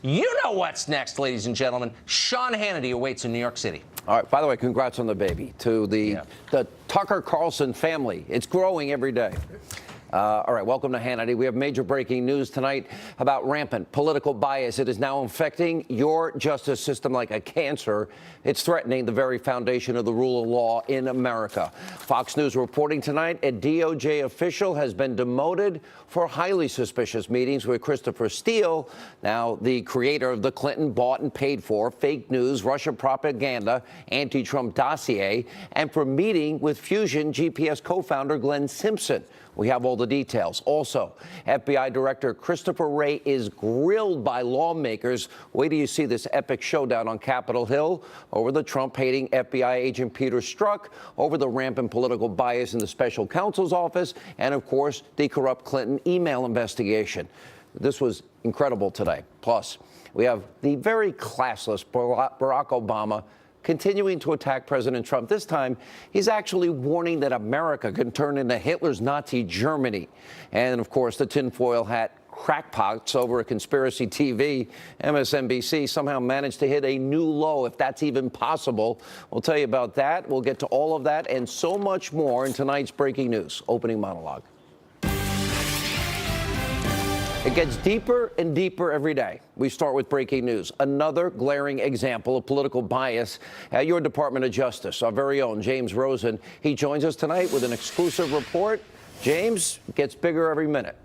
You know what's next, ladies and gentlemen. Sean Hannity awaits in New York City. All right, by the way, congrats on the baby to the Tucker Carlson family. It's growing every day. All right, welcome to Hannity. We have major breaking news tonight about rampant political bias. It is now infecting your justice system like a cancer. It's threatening the very foundation of the rule of law in America. Fox News reporting tonight, a DOJ official has been demoted for highly suspicious meetings with Christopher Steele, now the creator of the Clinton bought and paid for fake news, Russia propaganda, anti-Trump dossier, and for meeting with Fusion GPS co-founder Glenn Simpson. We have all the details. Also, FBI Director Christopher Wray is grilled by lawmakers. Wait till you see this epic showdown on Capitol Hill over the Trump-hating FBI agent Peter Strzok, over the rampant political bias in the special counsel's office, and, of course, the corrupt Clinton email investigation. This was incredible today. Plus, we have the very classless Barack Obama continuing to attack President Trump. This time, he's actually warning that America can turn into Hitler's Nazi Germany. And, of course, the tinfoil hat crackpots over at Conspiracy TV, MSNBC, somehow managed to hit a new low, if that's even possible. We'll tell you about that. We'll get to all of that and so much more in tonight's breaking news opening monologue. It gets deeper and deeper every day. We start with breaking news. Another glaring example of political bias at your Department of Justice. Our very own James Rosen. He joins us tonight with an exclusive report. James, gets bigger every minute.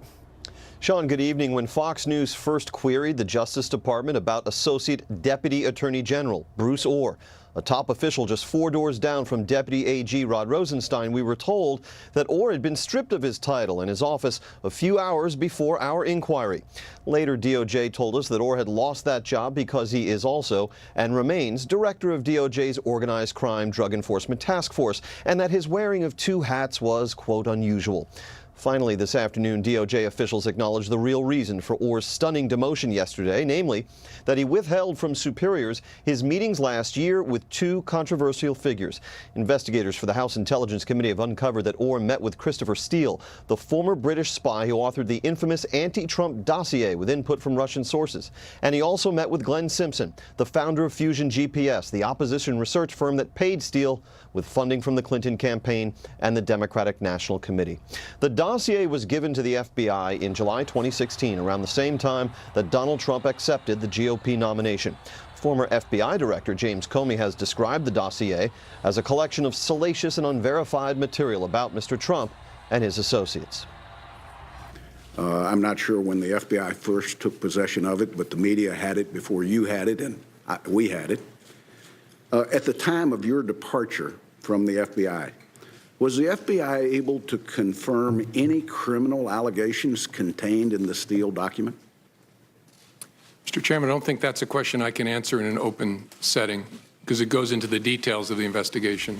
Sean, good evening. When Fox News first queried the Justice Department about Associate Deputy Attorney General Bruce Ohr, a top official just 4 doors down from Deputy AG Rod Rosenstein, we were told that Ohr had been stripped of his title in his office a few hours before our inquiry. Later, DOJ told us that Ohr had lost that job because he is also and remains director of DOJ's Organized Crime Drug Enforcement Task Force, and that his wearing of 2 hats was, quote, unusual. Finally, this afternoon, DOJ officials acknowledged the real reason for Ohr's stunning demotion yesterday, namely that he withheld from superiors his meetings last year with 2 controversial figures. Investigators for the House Intelligence Committee have uncovered that Ohr met with Christopher Steele, the former British spy who authored the infamous anti-Trump dossier with input from Russian sources. And he also met with Glenn Simpson, the founder of Fusion GPS, the opposition research firm that paid Steele with funding from the Clinton campaign and the Democratic National Committee. The dossier was given to the FBI in July 2016, around the same time that Donald Trump accepted the GOP nomination. Former FBI Director James Comey has described the dossier as a collection of salacious and unverified material about Mr. Trump and his associates. I'm not sure when the FBI first took possession of it, but the media had it before you had it and we had it. At the time of your departure from the FBI, was the FBI able to confirm any criminal allegations contained in the Steele document? Mr. Chairman, I don't think that's a question I can answer in an open setting because it goes into the details of the investigation.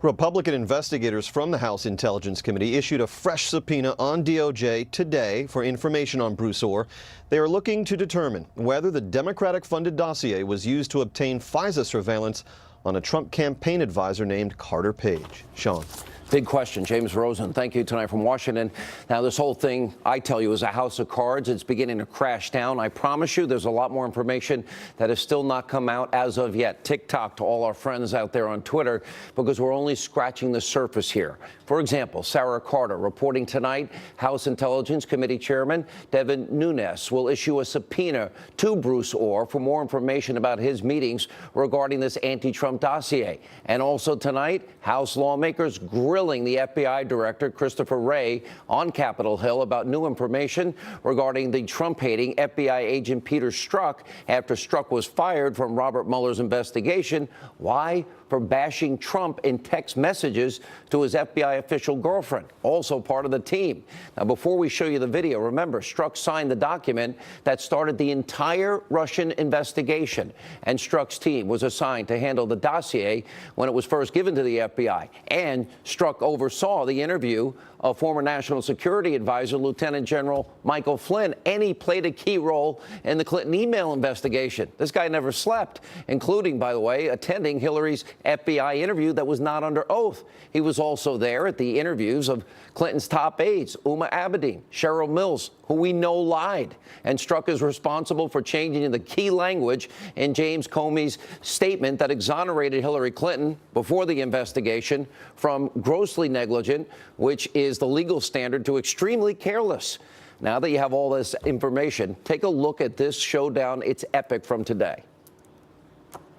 Republican investigators from the House Intelligence Committee issued a fresh subpoena on DOJ today for information on Bruce Ohr. They are looking to determine whether the Democratic-funded dossier was used to obtain FISA surveillance on a Trump campaign advisor named Carter Page. Sean. Big question. James Rosen, thank you tonight from Washington. Now, this whole thing, I tell you, is a house of cards. It's beginning to crash down. I promise you there's a lot more information that has still not come out as of yet. TikTok to all our friends out there on Twitter, because we're only scratching the surface here. For example, Sarah Carter reporting tonight, House Intelligence Committee Chairman Devin Nunes will issue a subpoena to Bruce Ohr for more information about his meetings regarding this anti-Trump dossier. And also tonight, House lawmakers grilling the FBI Director Christopher Wray on Capitol Hill about new information regarding the Trump-hating FBI agent Peter Strzok after Strzok was fired from Robert Mueller's investigation. Why? For bashing Trump in text messages to his FBI official girlfriend, also part of the team. Now, before we show you the video, remember, Strzok signed the document that started the entire Russian investigation, and Strzok's team was assigned to handle the dossier when it was first given to the FBI. And Strzok Strzok oversaw the interview of former National Security Advisor Lieutenant General Michael Flynn, and he played a key role in the Clinton email investigation. This guy never slept, including, by the way, attending Hillary's FBI interview that was not under oath. He was also there at the interviews of Clinton's top aides, Huma Abedin, Cheryl Mills, who we know lied. And Strzok is responsible for changing the key language in James Comey's statement that exonerated Hillary Clinton before the investigation from grossly negligent, which is the legal standard, to extremely careless. Now that you have all this information, take a look at this showdown. It's epic from today.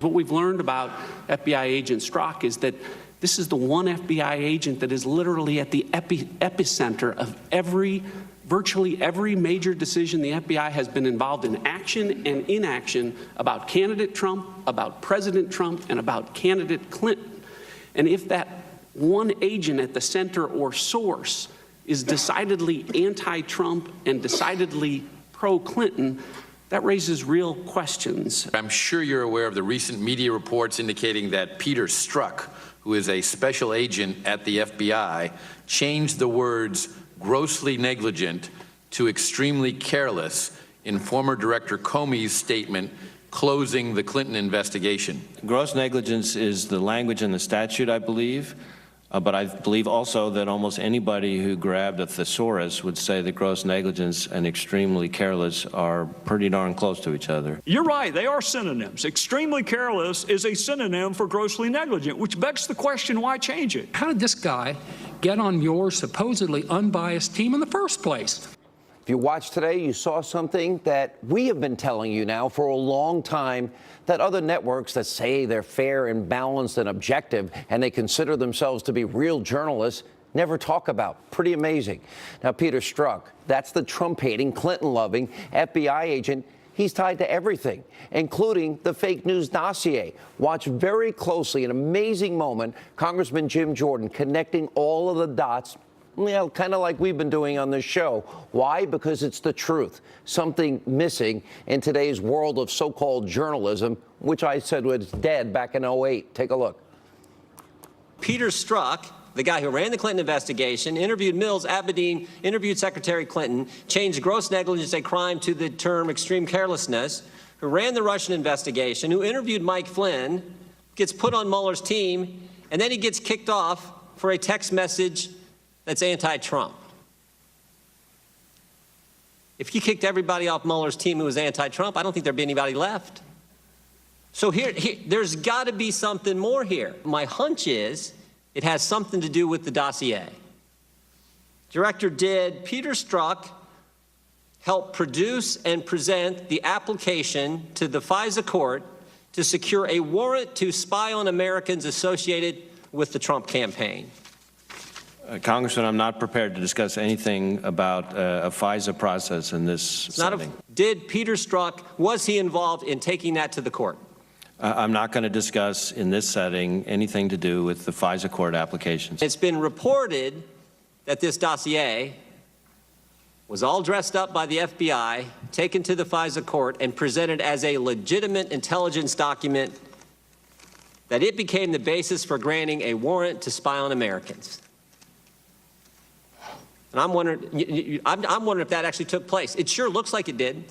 What we've learned about FBI agent Strzok is that this is the one FBI agent that is literally at the epicenter of virtually every major decision the FBI has been involved in, action and inaction, about candidate Trump, about President Trump, and about candidate Clinton. And if that one agent at the center or source is decidedly anti-Trump and decidedly pro-Clinton, that raises real questions. I'm sure you're aware of the recent media reports indicating that Peter Strzok, who is a special agent at the FBI, changed the words grossly negligent to extremely careless in former Director Comey's statement closing the Clinton investigation. Gross negligence is the language in the statute, I believe. But I believe also that almost anybody who grabbed a thesaurus would say that gross negligence and extremely careless are pretty darn close to each other. You're right, they are synonyms. Extremely careless is a synonym for grossly negligent, which begs the question, why change it? How did this guy get on your supposedly unbiased team in the first place? If you watched today, you saw something that we have been telling you now for a long time, that other networks that say they're fair and balanced and objective and they consider themselves to be real journalists never talk about. Pretty amazing. Now, Peter Strzok, that's the Trump-hating, Clinton-loving FBI agent. He's tied to everything, including the fake news dossier. Watch very closely, an amazing moment, Congressman Jim Jordan connecting all of the dots, kind of like we've been doing on this show. Why? Because it's the truth. Something missing in today's world of so-called journalism, which I said was dead back in 2008. Take a look. Peter Strzok, the guy who ran the Clinton investigation, interviewed Mills, Abedin, interviewed Secretary Clinton, changed gross negligence a crime to the term extreme carelessness, who ran the Russian investigation, who interviewed Mike Flynn, gets put on Mueller's team, and then he gets kicked off for a text message that's anti-Trump. If you kicked everybody off Mueller's team who was anti-Trump, I don't think there'd be anybody left. So here there's got to be something more here. My hunch is it has something to do with the dossier. Director, did Peter Strzok help produce and present the application to the FISA court to secure a warrant to spy on Americans associated with the Trump campaign? Congressman, I'm not prepared to discuss anything about a FISA process in this setting. Did Peter Strzok, was he involved in taking that to the court? I'm not going to discuss in this setting anything to do with the FISA court applications. It's been reported that this dossier was all dressed up by the FBI, taken to the FISA court, and presented as a legitimate intelligence document, that it became the basis for granting a warrant to spy on Americans. And I'm wondering if that actually took place. It sure looks like it did.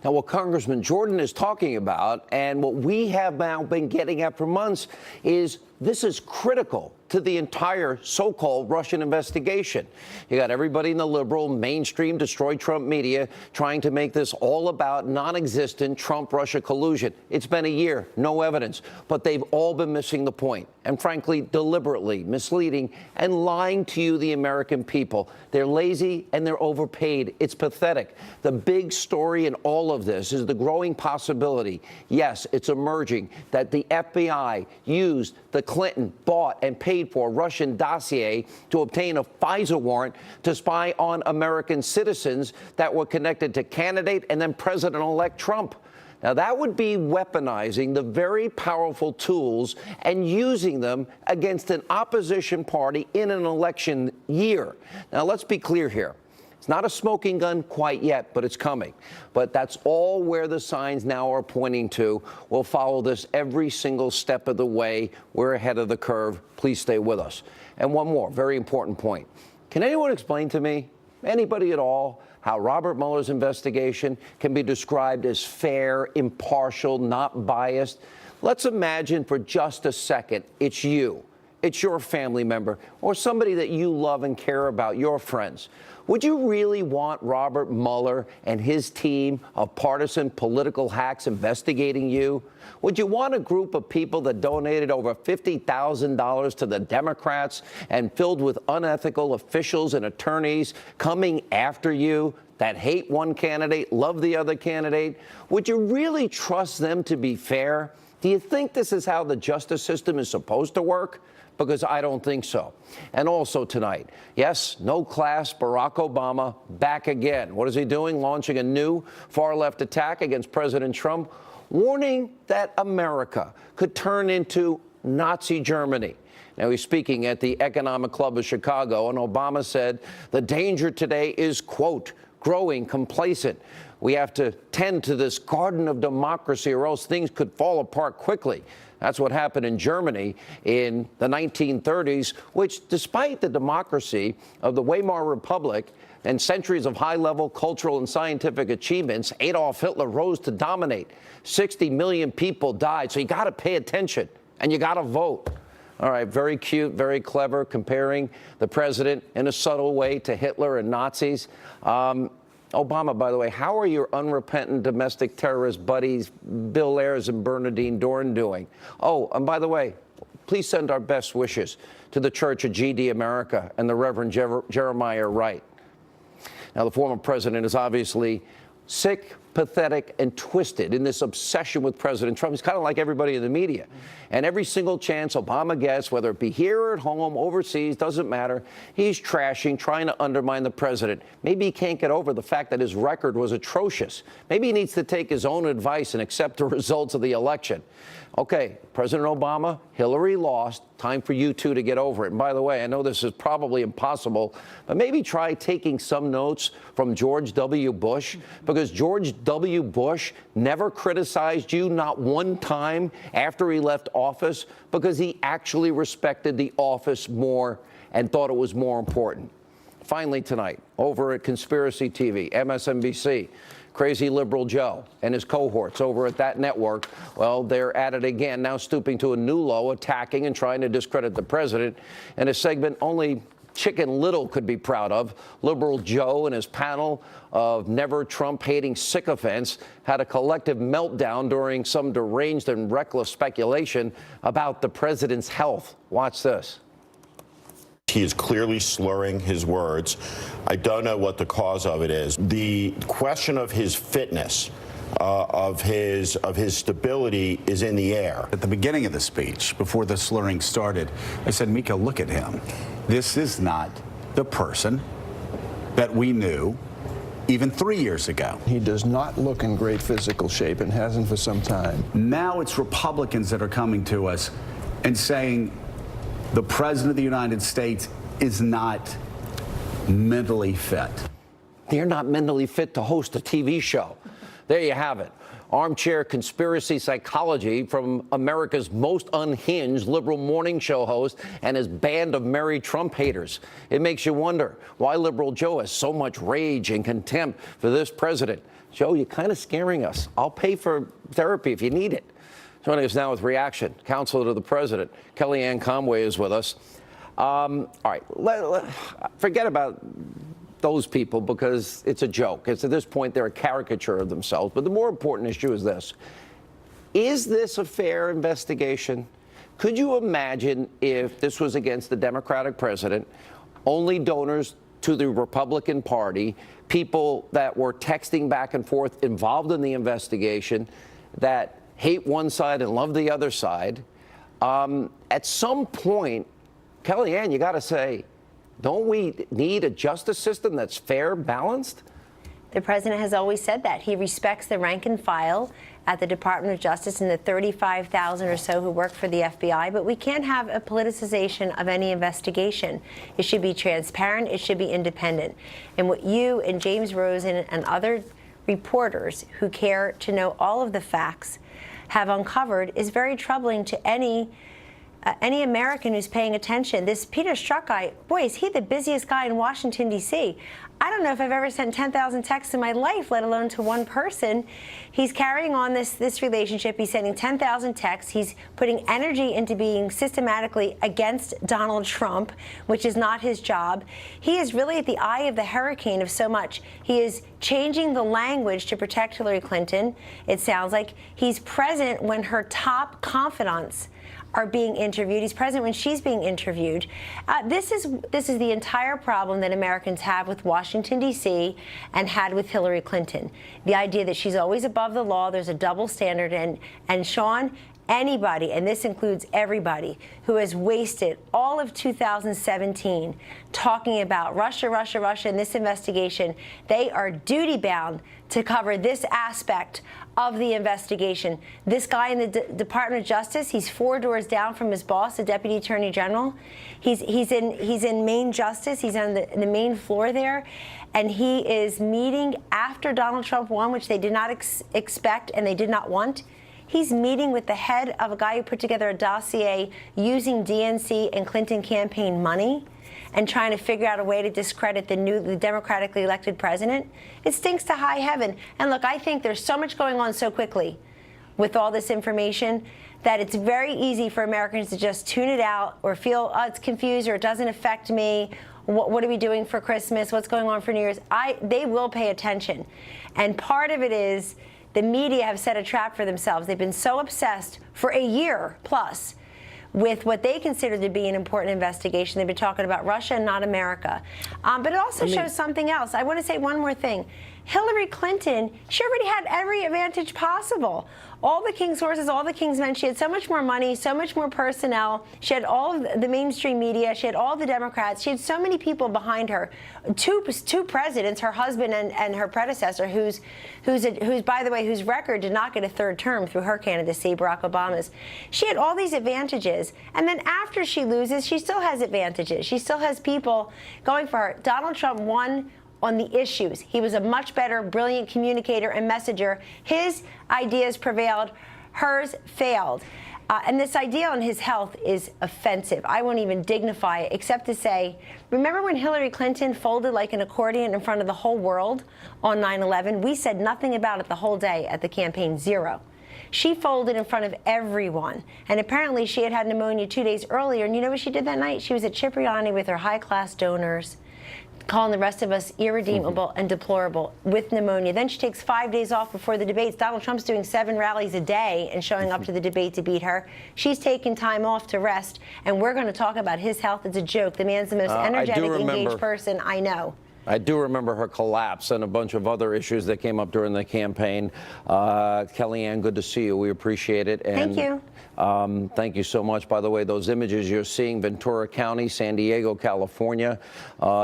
Now, what Congressman Jordan is talking about, and what we have now been getting at for months, is this is critical to the entire so-called Russian investigation. You got everybody in the liberal, mainstream, destroy Trump media trying to make this all about non-existent Trump-Russia collusion. It's been a year, no evidence, but they've all been missing the point, and frankly, deliberately misleading and lying to you, the American people. They're lazy and they're overpaid. It's pathetic. The big story in all of this is the growing possibility, yes, it's emerging, that the FBI used the Clinton bought and paid for Russian dossier to obtain a FISA warrant to spy on American citizens that were connected to candidate and then President-elect Trump. Now, that would be weaponizing the very powerful tools and using them against an opposition party in an election year. Now, let's be clear here. It's not a smoking gun quite yet, but it's coming. But that's all where the signs now are pointing to. We'll follow this every single step of the way. We're ahead of the curve. Please stay with us. And one more very important point. Can anyone explain to me, anybody at all, how Robert Mueller's investigation can be described as fair, impartial, not biased? Let's imagine for just a second it's you. It's your family member or somebody that you love and care about, your friends. Would you really want Robert Mueller and his team of partisan political hacks investigating you? Would you want a group of people that donated over $50,000 to the Democrats and filled with unethical officials and attorneys coming after you that hate one candidate, love the other candidate? Would you really trust them to be fair? Do you think this is how the justice system is supposed to work? Because I don't think so. And also tonight, yes, no class, Barack Obama back again. What is he doing? Launching a new far-left attack against President Trump, warning that America could turn into Nazi Germany. Now, he's speaking at the Economic Club of Chicago, and Obama said the danger today is, quote, growing complacent. We have to tend to this garden of democracy or else things could fall apart quickly. That's what happened in Germany in the 1930s, which, despite the democracy of the Weimar Republic and centuries of high-level cultural and scientific achievements, Adolf Hitler rose to dominate. 60 million people died, so you got to pay attention, and you got to vote. All right, very cute, very clever, comparing the president in a subtle way to Hitler and Nazis. Obama, by the way, how are your unrepentant domestic terrorist buddies, Bill Ayers and Bernardine Dohrn, doing? Oh, and by the way, please send our best wishes to the Church of GD America and the Reverend Jeremiah Wright. Now, the former president is obviously sick, pathetic, and twisted in this obsession with President Trump. He's kind of like everybody in the media. And every single chance Obama gets, whether it be here or at home, overseas, doesn't matter, he's trashing, trying to undermine the president. Maybe he can't get over the fact that his record was atrocious. Maybe he needs to take his own advice and accept the results of the election. Okay, President Obama, Hillary lost. Time for you two to get over it. And by the way, I know this is probably impossible, but maybe try taking some notes from George W. Bush, because George W. Bush never criticized you, not one time after he left office, because he actually respected the office more and thought it was more important. Finally tonight, over at Conspiracy TV, MSNBC, Crazy Liberal Joe and his cohorts over at that network, well, they're at it again, now stooping to a new low, attacking and trying to discredit the president in a segment only Chicken Little could be proud of. Liberal Joe and his panel of never Trump-hating sycophants had a collective meltdown during some deranged and reckless speculation about the president's health. Watch this. He is clearly slurring his words. I don't know what the cause of it is. The question of his fitness, of his stability, is in the air. At the beginning of the speech, before the slurring started, I said, Mika, look at him. This is not the person that we knew even 3 years ago. He does not look in great physical shape and hasn't for some time. Now it's Republicans that are coming to us and saying the President of the United States is not mentally fit. They're not mentally fit to host a TV show. There you have it. Armchair conspiracy psychology from America's most unhinged liberal morning show host and his band of merry Trump haters. It makes you wonder why Liberal Joe has so much rage and contempt for this president. Joe, you're kind of scaring us. I'll pay for therapy if you need it. Joining us now with reaction, counselor to the president, Kellyanne Conway, is with us. All right, forget about those people because it's a joke. It's at this point they're a caricature of themselves. But the more important issue is this. Is this a fair investigation? Could you imagine if this was against the Democratic president, only donors to the Republican Party, people that were texting back and forth involved in the investigation that hate one side and love the other side? At some point, Kellyanne, you got to say, don't we need a justice system that's fair, balanced? The president has always said that. He respects the rank and file at the Department of Justice and the 35,000 or so who work for the FBI, but we can't have a politicization of any investigation. It should be transparent. It should be independent. And what you and James Rosen and other reporters who care to know all of the facts have uncovered is very troubling to any any American who's paying attention. This Peter Strzok guy, boy, is he the busiest guy in Washington, D.C. I don't know if I've ever sent 10,000 texts in my life, let alone to one person. He's carrying on this relationship. He's sending 10,000 texts. He's putting energy into being systematically against Donald Trump, which is not his job. He is really at the eye of the hurricane of so much. He is changing the language to protect Hillary Clinton. It sounds like he's present when her top confidants are being interviewed. He's present when she's being interviewed. This is the entire problem that Americans have with Washington, D.C. and had with Hillary Clinton. The idea that she's always above the law, there's a double standard, and Sean, anybody, and this includes everybody, who has wasted all of 2017 talking about Russia, Russia, Russia in this investigation, they are duty-bound to cover this aspect of the investigation. This guy in the Department of Justice, he's 4 doors down from his boss, the Deputy Attorney General. He's in Main Justice. He's on the main floor there, and he is meeting after Donald Trump won, which they did not expect and they did not want. He's meeting with the head of a guy who put together a dossier using DNC and Clinton campaign money and trying to figure out a way to discredit the democratically elected president. It stinks to high heaven. And look, I think there's so much going on so quickly with all this information that it's very easy for Americans to just tune it out or feel, oh, it's confused or it doesn't affect me. What are we doing for Christmas? What's going on for New Year's? They will pay attention. And part of it is the media have set a trap for themselves. They've been so obsessed for a year plus with what they consider to be an important investigation. They've been talking about Russia and not America. But it also shows something else. I want to say one more thing. Hillary Clinton, she already had every advantage possible. All the king's horses, all the king's men. She had so much more money, so much more personnel. She had all of the mainstream media. She had all the Democrats. She had so many people behind her. Two presidents, her husband and her predecessor, who's by the way, whose record did not get a third term through her candidacy, Barack Obama's. She had all these advantages. And then after she loses, she still has advantages. She still has people going for her. Donald Trump won on the issues. He was a much better, brilliant communicator and messenger. His ideas prevailed, hers failed. And this idea on his health is offensive. I won't even dignify it except to say, remember when Hillary Clinton folded like an accordion in front of the whole world on 9/11? We said nothing about it the whole day at the campaign, zero. She folded in front of everyone. And apparently she had pneumonia 2 days earlier. And you know what she did that night? She was at Cipriani with her high-class donors, calling the rest of us irredeemable and deplorable with pneumonia. Then she takes 5 days off before the debates. Donald Trump's doing 7 rallies a day and showing up to the debate to beat her. She's taking time off to rest, and we're going to talk about his health. It's a joke. The man's the most energetic, engaged person I know. I do remember her collapse and a bunch of other issues that came up during the campaign. Kellyanne, good to see you. We appreciate it. And, thank you. Thank you so much. By the way, those images you're seeing, Ventura County, San Diego, California,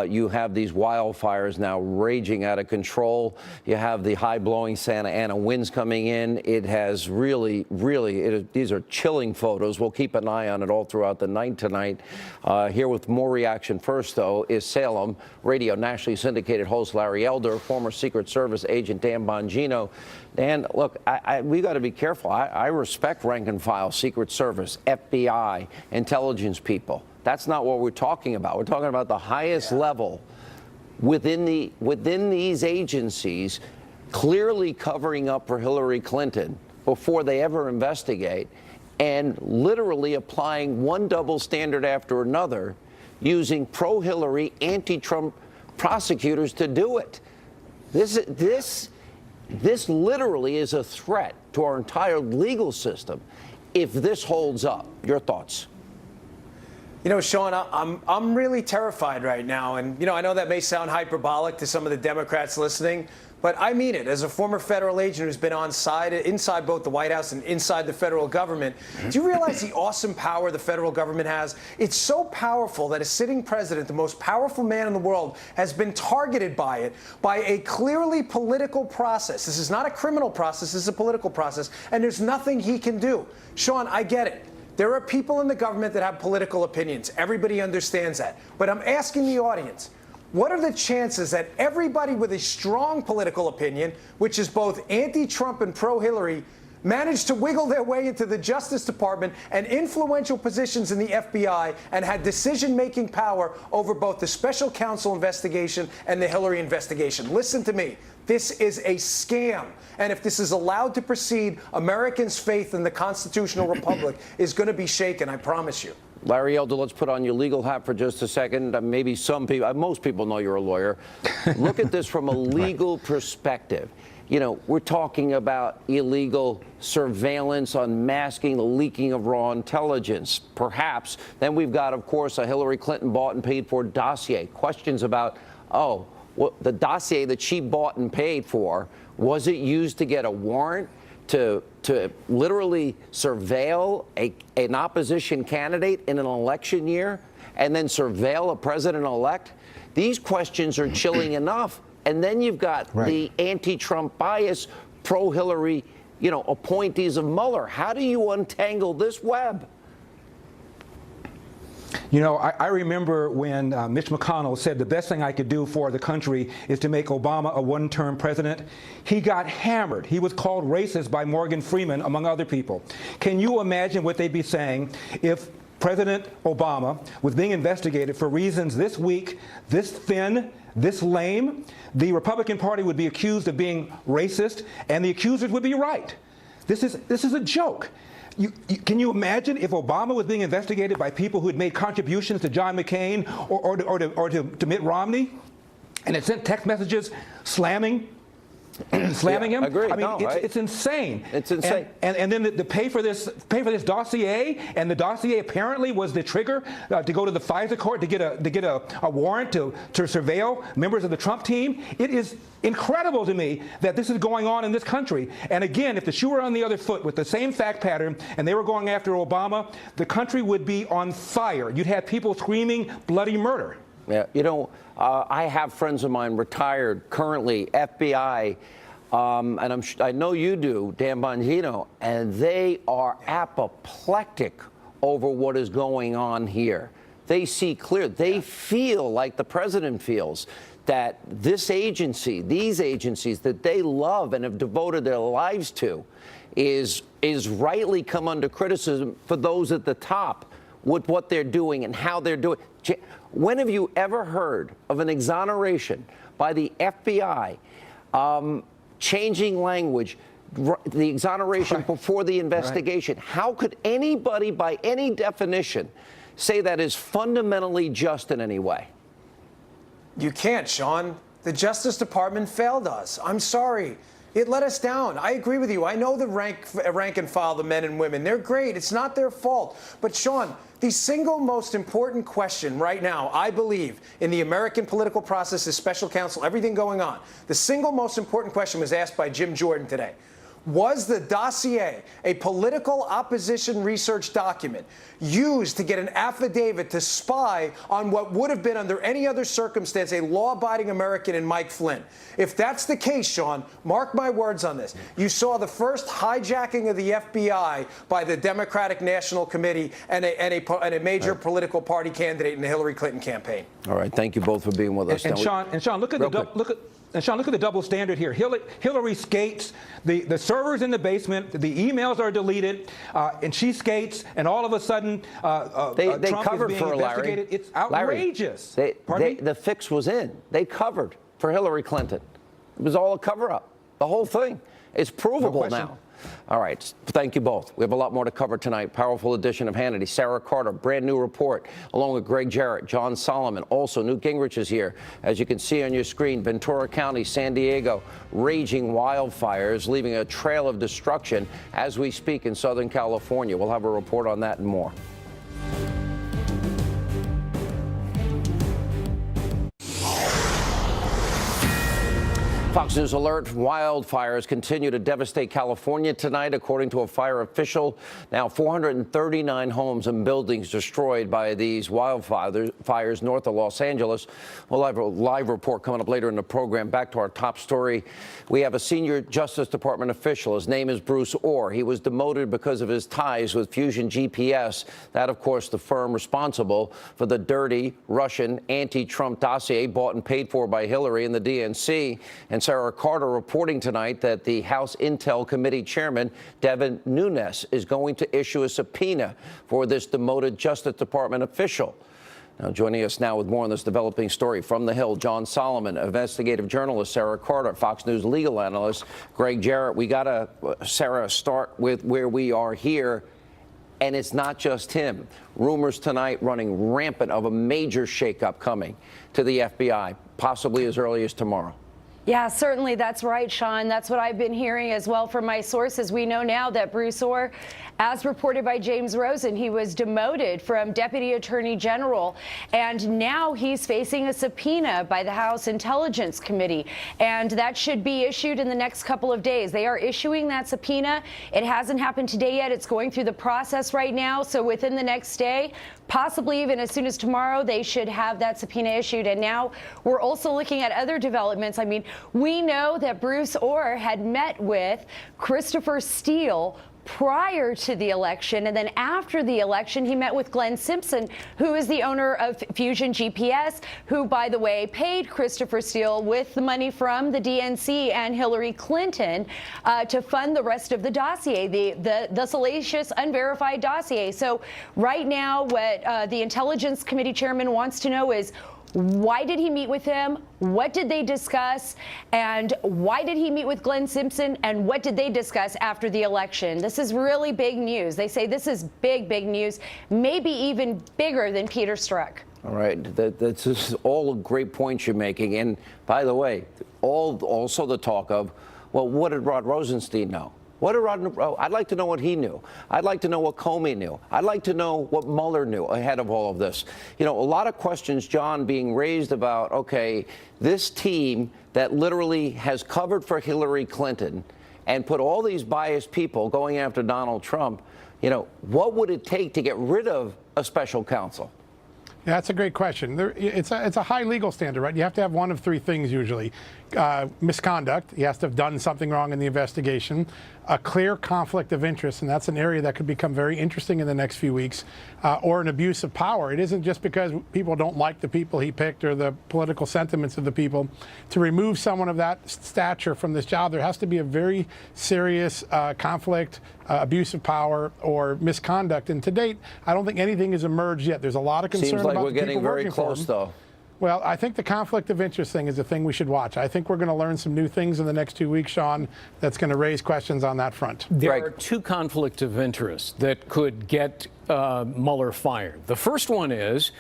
you have these wildfires now raging out of control. You have the high-blowing Santa Ana winds coming in. It has really, these are chilling photos. We'll keep an eye on it all throughout the night tonight. Here with more reaction first, though, is Salem Radio nationally syndicated host Larry Elder, former Secret Service agent Dan Bongino. Dan, look, we got to be careful. I respect rank and file, Secret Service, FBI, intelligence people. That's not what we're talking about. We're talking about the highest level within these agencies, clearly covering up for Hillary Clinton before they ever investigate, and literally applying one double standard after another, using pro-Hillary, anti-Trump prosecutors to do it. This literally is a threat to our entire legal system if this holds up. Your thoughts? You know, Sean, I'm really terrified right now. And, you know, I know that may sound hyperbolic to some of the Democrats listening, but I mean it. As a former federal agent who's been inside both the White House and inside the federal government, do you realize the awesome power the federal government has? It's so powerful that a sitting president, the most powerful man in the world, has been targeted by it, by a clearly political process. This is not a criminal process. This is a political process. And there's nothing he can do. Sean, I get it. There are people in the government that have political opinions. Everybody understands that. But I'm asking the audience, what are the chances that everybody with a strong political opinion, which is both anti-Trump and pro-Hillary, managed to wiggle their way into the Justice Department and influential positions in the FBI and had decision-making power over both the special counsel investigation and the Hillary investigation. Listen to me. This is a scam. And if this is allowed to proceed, Americans' faith in the constitutional republic is going to be shaken, I promise you. Larry Elder, let's put on your legal hat for just a second. Maybe some people, most people know you're a lawyer. Look at this from a legal perspective. You know, we're talking about illegal surveillance, unmasking, the leaking of raw intelligence, perhaps. Then we've got, of course, a Hillary Clinton bought and paid for dossier. Questions about, the dossier that she bought and paid for, was it used to get a warrant to literally surveil an opposition candidate in an election year and then surveil a president-elect? These questions are chilling enough. And then you've got the anti-Trump bias, pro-Hillary, appointees of Mueller. How do you untangle this web? You know, I remember when Mitch McConnell said the best thing I could do for the country is to make Obama a one-term president. He got hammered. He was called racist by Morgan Freeman, among other people. Can you imagine what they'd be saying if President Obama was being investigated for reasons this weak, this thin, this lame? The Republican Party would be accused of being racist, and the accusers would be right. This is a joke. Can you imagine if Obama was being investigated by people who had made contributions to John McCain or to Mitt Romney, and had sent text messages slamming him? Agreed. I mean, it's insane. It's insane. And then to pay for this dossier, and the dossier apparently was the trigger to go to the FISA court to get a warrant to surveil members of the Trump team. It is incredible to me that this is going on in this country. And again, if the shoe were on the other foot with the same fact pattern and they were going after Obama, the country would be on fire. You'd have people screaming bloody murder. Yeah, I have friends of mine retired currently, FBI, and I know you do, Dan Bongino, and they are apoplectic over what is going on here. They see clear. They feel like the president feels that this agency, these agencies that they love and have devoted their lives to, is rightly come under criticism for those at the top with what they're doing and how they're doing. When have you ever heard of an exoneration by the FBI changing language, the exoneration before the investigation? How could anybody, by any definition, say that is fundamentally just in any way? You can't, Sean. The Justice Department failed us. I'm sorry. It let us down. I agree with you. I know the rank and file, the men and women. They're great. It's not their fault. But, Sean, the single most important question right now, I believe, in the American political process, is special counsel, everything going on. The single most important question was asked by Jim Jordan today. Was the dossier, a political opposition research document, used to get an affidavit to spy on what would have been, under any other circumstance, a law-abiding American in Mike Flynn? If that's the case, Sean, mark my words on this. You saw the first hijacking of the FBI by the Democratic National Committee and a major political party candidate in the Hillary Clinton campaign. All right, thank you both for being with us. And Sean, look at the double standard here. Hillary skates. The server's in the basement. The emails are deleted, and she skates. And all of a sudden, they Trump covered is being for investigated. Larry. It's outrageous. The fix was in. They covered for Hillary Clinton. It was all a cover-up. The whole thing. It's provable now. All right. Thank you both. We have a lot more to cover tonight. Powerful edition of Hannity. Sarah Carter, brand new report, along with Greg Jarrett, John Solomon. Also, Newt Gingrich is here. As you can see on your screen, Ventura County, San Diego, raging wildfires, leaving a trail of destruction as we speak in Southern California. We'll have a report on that and more. Fox News alert, wildfires continue to devastate California tonight, according to a fire official. Now 439 homes and buildings destroyed by these wildfires north of Los Angeles. We'll have a live report coming up later in the program. Back to our top story. We have a senior Justice Department official. His name is Bruce Orr. He was demoted because of his ties with Fusion GPS. That, of course, the firm responsible for the dirty Russian anti-Trump dossier bought and paid for by Hillary and the DNC. And Sarah Carter reporting tonight that the House Intel Committee Chairman, Devin Nunes, is going to issue a subpoena for this demoted Justice Department official. Now, joining us now with more on this developing story from the Hill, John Solomon, investigative journalist Sarah Carter, Fox News legal analyst Greg Jarrett. We got to, Sarah, start with where we are here. And it's not just him. Rumors tonight running rampant of a major shakeup coming to the FBI, possibly as early as tomorrow. Yeah, certainly that's right, Sean. That's what I've been hearing as well from my sources. We know now that Bruce Ohr, as reported by James Rosen, he was demoted from Deputy Attorney General, and now he's facing a subpoena by the House Intelligence Committee, and that should be issued in the next couple of days. They are issuing that subpoena. It hasn't happened today yet. It's going through the process right now, so within the next day, possibly even as soon as tomorrow, they should have that subpoena issued. And now we're also looking at other developments. I mean, we know that Bruce Ohr had met with Christopher Steele prior to the election, and then after the election, he met with Glenn Simpson, who is the owner of Fusion GPS, who, by the way, paid Christopher Steele with the money from the DNC and Hillary Clinton to fund the rest of the dossier, the salacious, unverified dossier. So right now, what the Intelligence Committee chairman wants to know is, why did he meet with him? What did they discuss? And why did he meet with Glenn Simpson? And what did they discuss after the election? This is really big news. They say this is big, big news, maybe even bigger than Peter Strzok. All right. That's all great points you're making. And by the way, also the talk of, well, what did Rod Rosenstein know? I'd like to know what he knew. I'd like to know what Comey knew. I'd like to know what Mueller knew ahead of all of this. You know, a lot of questions, John, being raised about, okay, this team that literally has covered for Hillary Clinton and put all these biased people going after Donald Trump, you know, what would it take to get rid of a special counsel? Yeah, that's a great question. It's a high legal standard, right? You have to have one of three things usually. Misconduct. He has to have done something wrong in the investigation. A clear conflict of interest, and that's an area that could become very interesting in the next few weeks, or an abuse of power. It isn't just because people don't like the people he picked or the political sentiments of the people. To remove someone of that stature from this job, there has to be a very serious conflict, abuse of power, or misconduct. And to date, I don't think anything has emerged yet. There's a lot of concern Seems like about we're the people getting very working for close, him. though. Well, I think the conflict of interest thing is the thing we should watch. I think we're going to learn some new things in the next 2 weeks, Sean, that's going to raise questions on that front. There are two conflicts of interest that could get Mueller fired. The first one is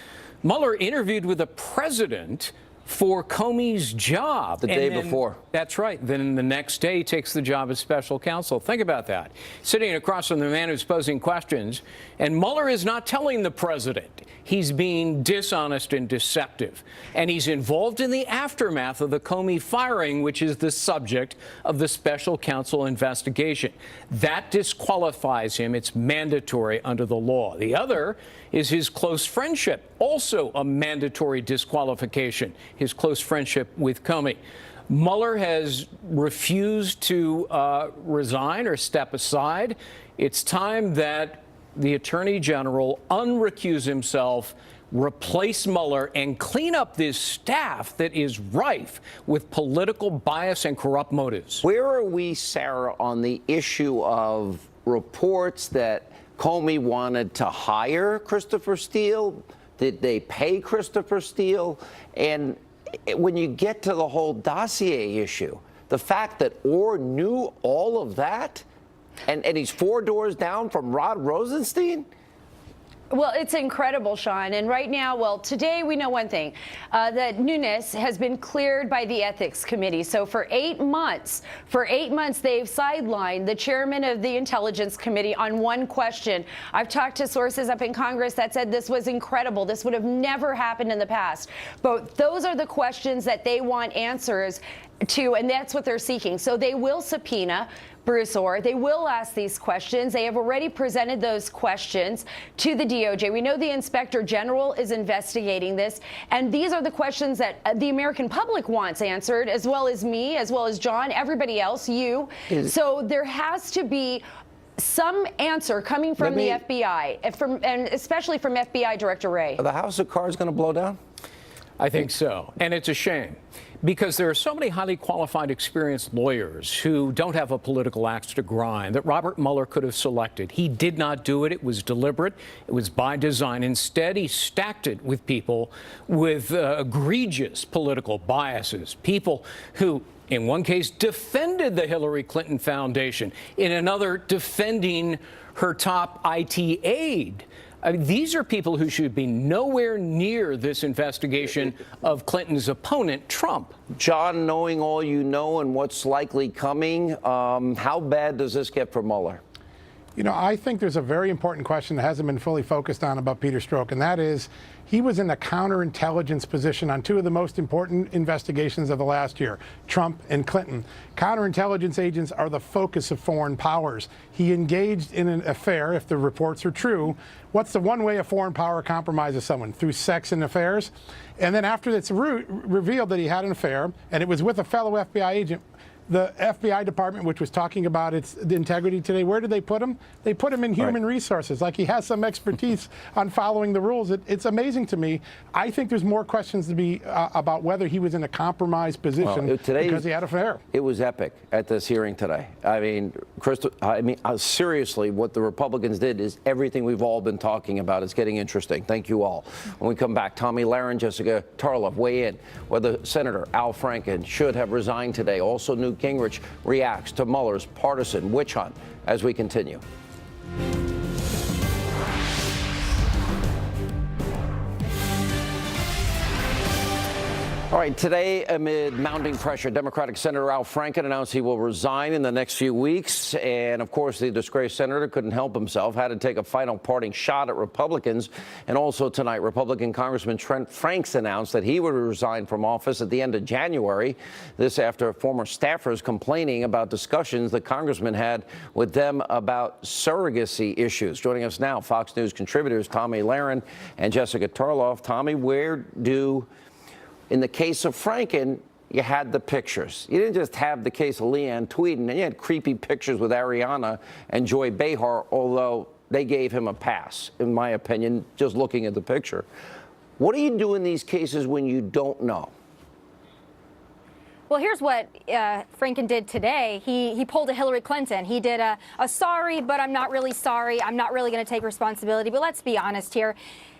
Mueller interviewed with the president for Comey's job. The day before. That's right. Then the next day takes the job as special counsel. Think about that. Sitting across from the man who's posing questions, and Mueller is not telling the president. He's being dishonest and deceptive. And he's involved in the aftermath of the Comey firing, which is the subject of the special counsel investigation. That disqualifies him. It's mandatory under the law. The other is his close friendship, also a mandatory disqualification, his close friendship with Comey. Mueller has refused to resign or step aside. It's time that the Attorney General unrecuse himself, replace Mueller, and clean up this staff that is rife with political bias and corrupt motives. Where are we, Sarah, on the issue of reports that Comey wanted to hire Christopher Steele? Did they pay Christopher Steele? And when you get to the whole dossier issue, the fact that Ohr knew all of that, and he's 4 doors down from Rod Rosenstein? Well, it's incredible, Sean. And right now, well, today we know one thing, that Nunes has been cleared by the Ethics Committee. So for 8 months, they've sidelined the chairman of the Intelligence Committee on one question. I've talked to sources up in Congress that said this was incredible. This would have never happened in the past. But those are the questions that they want answers to, and that's what they're seeking. So they will subpoena Bruce Ohr. They will ask these questions. They have already presented those questions to the DOJ. We know the Inspector General is investigating this, and these are the questions that the American public wants answered, as well as me, as well as John, everybody else, you. So there has to be some answer coming from the FBI, and especially from FBI Director Wray. Are the House of Cards going to blow down? I think so. And it's a shame because there are so many highly qualified, experienced lawyers who don't have a political axe to grind that Robert Mueller could have selected. He did not do it. It was deliberate. It was by design. Instead, he stacked it with people with egregious political biases, people who, in one case, defended the Hillary Clinton Foundation, in another, defending her top IT aide. I mean, these are people who should be nowhere near this investigation of Clinton's opponent, Trump. John, knowing all you know and what's likely coming, how bad does this get for Mueller? You know, I think there's a very important question that hasn't been fully focused on about Peter Strzok, and that is he was in a counterintelligence position on two of the most important investigations of the last year, Trump and Clinton. Counterintelligence agents are the focus of foreign powers. He engaged in an affair, if the reports are true. What's the one way a foreign power compromises someone? Through sex and affairs? And then after it's revealed that he had an affair, and it was with a fellow FBI agent, the FBI department, which was talking about its integrity today, where did they put him? They put him in human resources, like he has some expertise on following the rules. It's amazing to me. I think there's more questions to be about whether he was in a compromised position because he had an affair. It was epic at this hearing today. I mean, seriously, what the Republicans did is everything we've all been talking about. It's getting interesting. Thank you all. When we come back, Tomi Lahren, Jessica Tarlov weigh in whether Senator Al Franken should have resigned today. Also, Newt Gingrich reacts to Mueller's partisan witch hunt as we continue. All right, today, amid mounting pressure, Democratic Senator Al Franken announced he will resign in the next few weeks. And, of course, the disgraced senator couldn't help himself, had to take a final parting shot at Republicans. And also tonight, Republican Congressman Trent Franks announced that he would resign from office at the end of January. This after former staffers complaining about discussions the congressman had with them about surrogacy issues. Joining us now, Fox News contributors Tomi Lahren and Jessica Tarlov. Tomi, in the case of Franken, you had the pictures. You didn't just have the case of Leanne Tweeden, and you had creepy pictures with Ariana and Joy Behar, although they gave him a pass, in my opinion, just looking at the picture. What do you do in these cases when you don't know? Well, here's what Franken did today. He pulled a Hillary Clinton. He did a sorry, but I'm not really sorry. I'm not really going to take responsibility. But let's be honest here.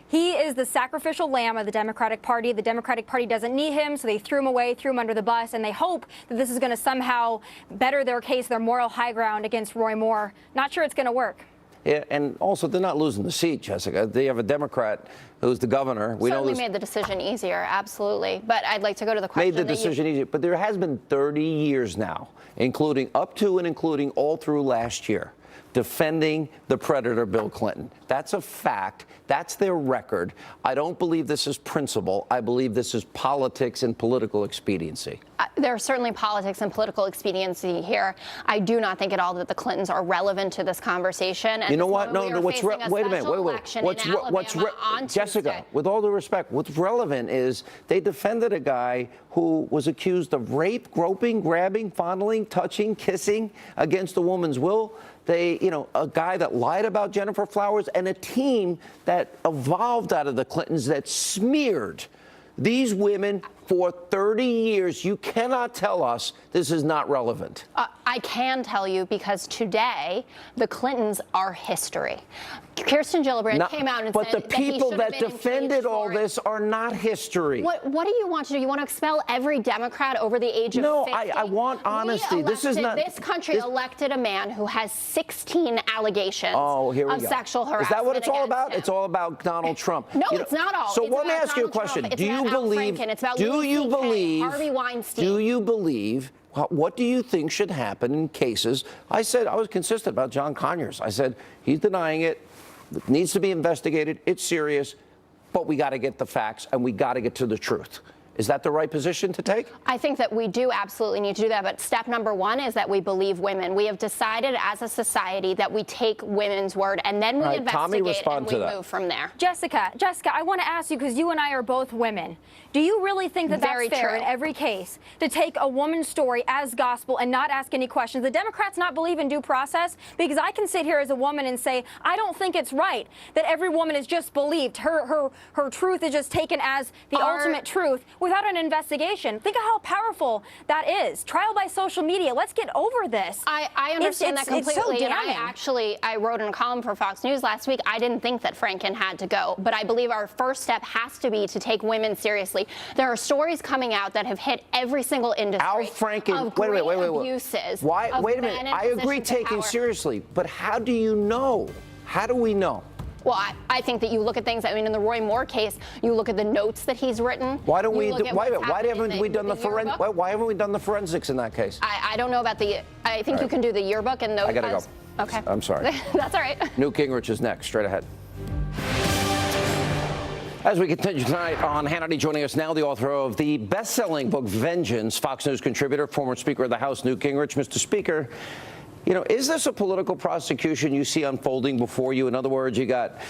He is the sacrificial lamb of the Democratic Party. The Democratic Party doesn't need him, so they threw him away, threw him under the bus, and they hope that this is going to somehow better their case, their moral high ground against Roy Moore. Not sure it's going to work. Yeah, and also they're not losing the seat, Jessica. They have a Democrat who's the governor. We certainly made the decision easier, absolutely. But I'd like to go to the question. Made the decision easier, but there has been 30 years now, including up to and including all through last year, defending the predator Bill Clinton. That's a fact. That's their record. I don't believe this is principle. I believe this is politics and political expediency. There's certainly politics and political expediency here. I do not think at all that the Clintons are relevant to this conversation. And you know what? No, wait a minute. Jessica, with all due respect, what's relevant is they defended a guy who was accused of rape, groping, grabbing, fondling, touching, kissing against a woman's will. A guy that lied about Jennifer Flowers, and a team that evolved out of the Clintons that smeared these women for 30 years. You cannot tell us this is not relevant. I can tell you because today the Clintons are history. Kirsten Gillibrand came out and said that the people that defended all this are not history. What do you want to do? You want to expel every Democrat over the age of 50? No, I want honesty. This country elected a man who has 16 allegations of sexual harassment. Is that what it's all about? Him. It's all about Donald Trump. No, it's not all. So let me ask you a question. Do you believe? Harvey Weinstein. Do you believe? What do you think should happen in cases? I said I was consistent about John Conyers. I said he's denying it. It needs to be investigated. It's serious, but we got to get the facts and we got to get to the truth. Is that the right position to take? I think that we do absolutely need to do that. But step number one is that we believe women. We have decided as a society that we take women's word and then we investigate and we move from there. Jessica, I want to ask you, because you and I are both women. Do you really think that that's fair in every case to take a woman's story as gospel and not ask any questions? The Democrats not believe in due process? Because I can sit here as a woman and say, I don't think it's right that every woman is just believed. Her truth is just taken as the ultimate truth without an investigation. Think of how powerful that is. Trial by social media. Let's get over this. I understand that completely. It's so damning. And I wrote in a column for Fox News last week. I didn't think that Franken had to go, but I believe our first step has to be to take women seriously. There are stories coming out that have hit every single industry. Al Franken, of wait. abuses. Why? Wait a minute. Men in I agree positions of taking power. seriously, but how do you know? How do we know? Well, I think that you look at things. I mean, in the Roy Moore case, you look at the notes that he's written. Why don't we? Why haven't we done Why haven't we done the forensics in that case? I don't know about the. I think you can do the yearbook and those. I gotta go. Okay. I'm sorry. That's all right. Newt Gingrich is next. Straight ahead. As we continue tonight on Hannity, joining us now, the author of the best-selling book Vengeance, Fox News contributor, former Speaker of the House, Newt Gingrich. Mr. Speaker, you know, is this a political prosecution you see unfolding before you? In other words, you got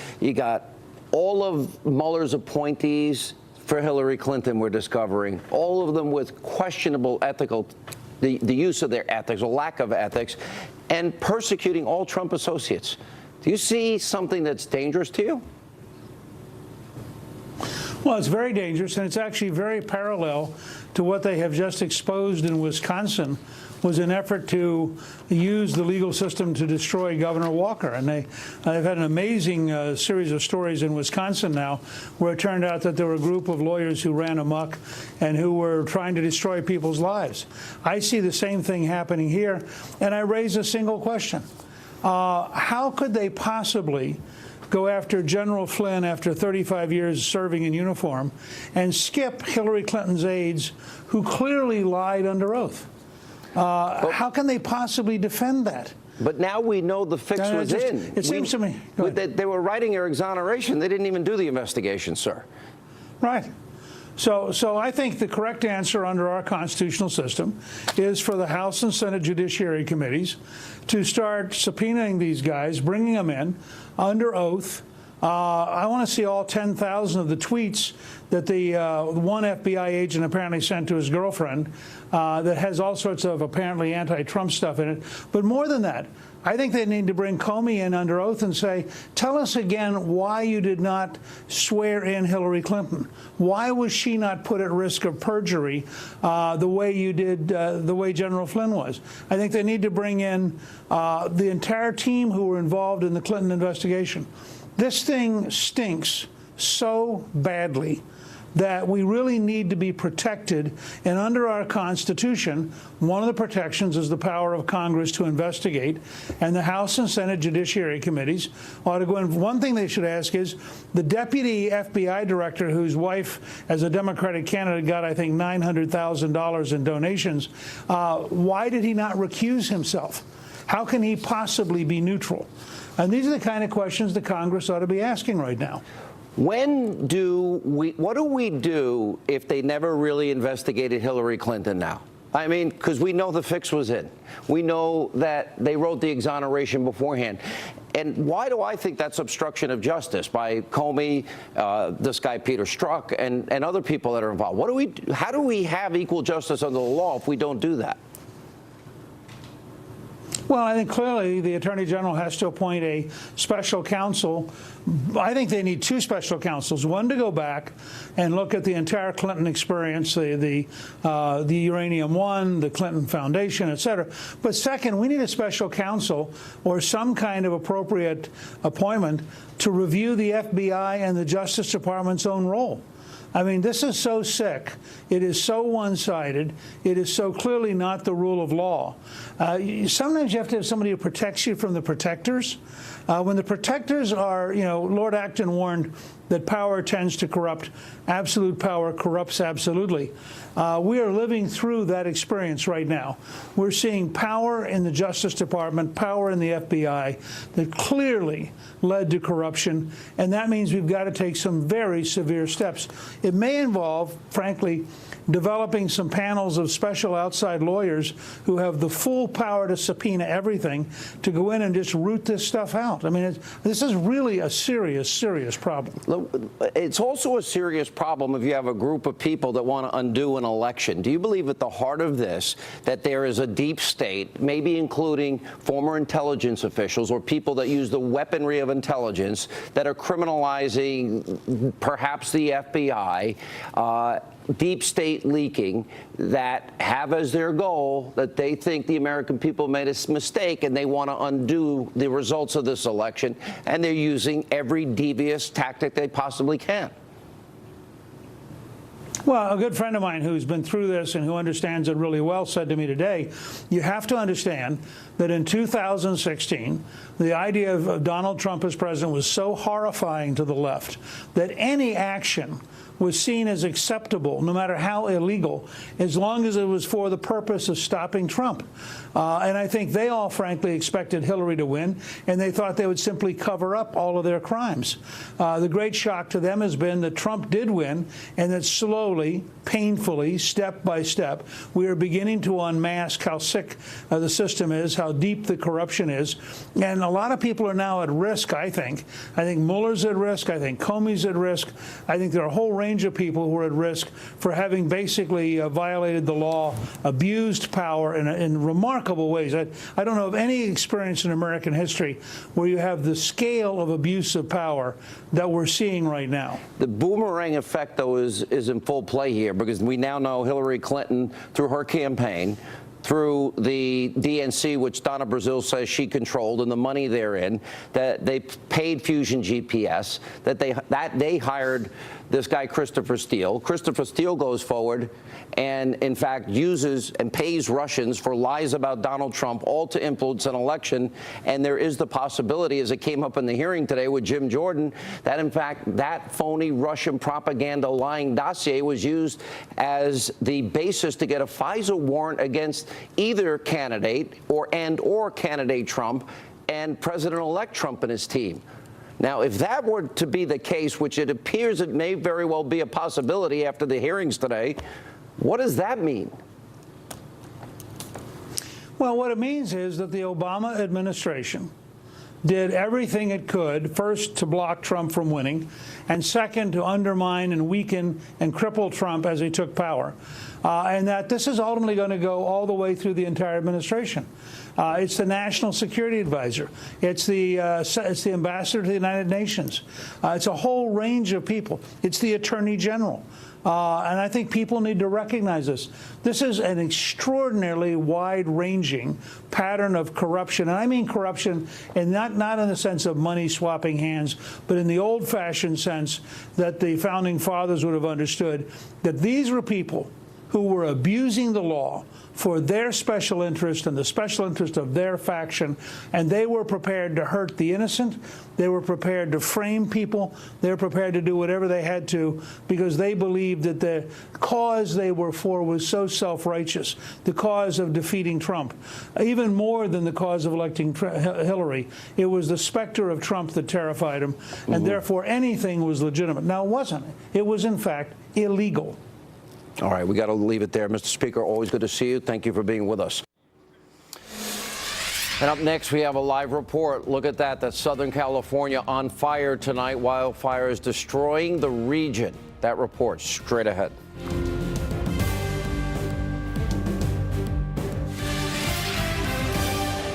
all of Mueller's appointees for Hillary Clinton, we're discovering, all of them with questionable ethical, the use of their ethics or lack of ethics, and persecuting all Trump associates. Do you see something that's dangerous to you? Well, it's very dangerous, and it's actually very parallel to what they have just exposed in Wisconsin, was an effort to use the legal system to destroy Governor Walker. And they've had an amazing series of stories in Wisconsin now where it turned out that there were a group of lawyers who ran amok and who were trying to destroy people's lives. I see the same thing happening here, and I raise a single question. How could they possibly go after General Flynn after 35 years serving in uniform and skip Hillary Clinton's aides who clearly lied under oath? How can they possibly defend that? But now we know the fix was in. It seems to me. They were writing your exoneration. They didn't even do the investigation, sir. Right. So I think the correct answer under our constitutional system is for the House and Senate Judiciary Committees to start subpoenaing these guys, bringing them in under oath. I want to see all 10,000 of the tweets that the one FBI agent apparently sent to his girlfriend that has all sorts of apparently anti-Trump stuff in it. But more than that, I think they need to bring Comey in under oath and say, tell us again why you did not swear in Hillary Clinton. Why was she not put at risk of perjury the way you did, the way General Flynn was? I think they need to bring in the entire team who were involved in the Clinton investigation. This thing stinks so badly that we really need to be protected. And under our Constitution, one of the protections is the power of Congress to investigate. And the House and Senate Judiciary Committees ought to go in. One thing they should ask is the deputy FBI director, whose wife, as a Democratic candidate, got, I think, $900,000 in donations, why did he not recuse himself? How can he possibly be neutral? And these are the kind of questions the Congress ought to be asking right now. What do we do if they never really investigated Hillary Clinton now? I mean, because we know the fix was in. We know that they wrote the exoneration beforehand. And why do I think that's obstruction of justice by Comey, this guy Peter Strzok, and other people that are involved? How do we have equal justice under the law if we don't do that? Well, I think clearly the Attorney General has to appoint a special counsel. I think they need two special counsels, one to go back and look at the entire Clinton experience, the Uranium One, the Clinton Foundation, et cetera. But second, we need a special counsel or some kind of appropriate appointment to review the FBI and the Justice Department's own role. I mean, this is so sick. It is so one-sided. It is so clearly not the rule of law. Sometimes you have to have somebody who protects you from the protectors. When the protectors are, Lord Acton warned that power tends to corrupt. Absolute power corrupts absolutely. We are living through that experience right now. We're seeing power in the Justice Department, power in the FBI that clearly led to corruption, and that means we've got to take some very severe steps. It may involve, frankly, developing some panels of special outside lawyers who have the full power to subpoena everything to go in and just root this stuff out. I mean, this is really a serious, serious problem. It's also a serious problem if you have a group of people that want to undo an election. Do you believe at the heart of this that there is a deep state, maybe including former intelligence officials or people that use the weaponry of intelligence, that are criminalizing perhaps the FBI, deep state leaking, that have as their goal that they think the American people made a mistake and they want to undo the results of this election, and they're using every devious tactic they possibly can? Well, a good friend of mine who's been through this and who understands it really well said to me today, you have to understand that in 2016, the idea of Donald Trump as president was so horrifying to the left that any action was seen as acceptable, no matter how illegal, as long as it was for the purpose of stopping Trump. And I think they all, frankly, expected Hillary to win, and they thought they would simply cover up all of their crimes. The great shock to them has been that Trump did win, and that slowly, painfully, step by step, we are beginning to unmask how sick the system is, how deep the corruption is. And a lot of people are now at risk, I think. I think Mueller's at risk. I think Comey's at risk. I think there are a whole range of people who are at risk for having basically violated the law, abused power in remarkable ways. I don't know of any experience in American history where you have the scale of abuse of power that we're seeing right now. The boomerang effect, though, is in full play here, because we now know Hillary Clinton, through her campaign, through the DNC, which Donna Brazile says she controlled, and the money therein, that they paid Fusion GPS, that they hired this guy Christopher Steele. Christopher Steele goes forward and, in fact, uses and pays Russians for lies about Donald Trump, all to influence an election. And there is the possibility, as it came up in the hearing today with Jim Jordan, that, in fact, that phony Russian propaganda lying dossier was used as the basis to get a FISA warrant against either candidate or candidate Trump and President-elect Trump and his team. Now, if that were to be the case, which it appears it may very well be a possibility after the hearings today, what does that mean? Well, what it means is that the Obama administration did everything it could, first, to block Trump from winning, and second, to undermine and weaken and cripple Trump as he took power. And that this is ultimately going to go all the way through the entire administration. It's the National Security Advisor. It's the ambassador to the United Nations. It's a whole range of people. It's the Attorney General. And I think people need to recognize this. This is an extraordinarily wide-ranging pattern of corruption. And I mean corruption, and not in the sense of money swapping hands, but in the old-fashioned sense that the Founding Fathers would have understood, that these were people who were abusing the law for their special interest and the special interest of their faction, and they were prepared to hurt the innocent. They were prepared to frame people. They were prepared to do whatever they had to because they believed that the cause they were for was so self-righteous, the cause of defeating Trump. Even more than the cause of electing Hillary, it was the specter of Trump that terrified them, and therefore anything was legitimate. Now, it wasn't. It was, in fact, illegal. All right, we got to leave it there. Mr. Speaker, always good to see you. Thank you for being with us. And up next, we have a live report. Look at that. That's Southern California on fire tonight. Wildfires destroying the region. That report straight ahead.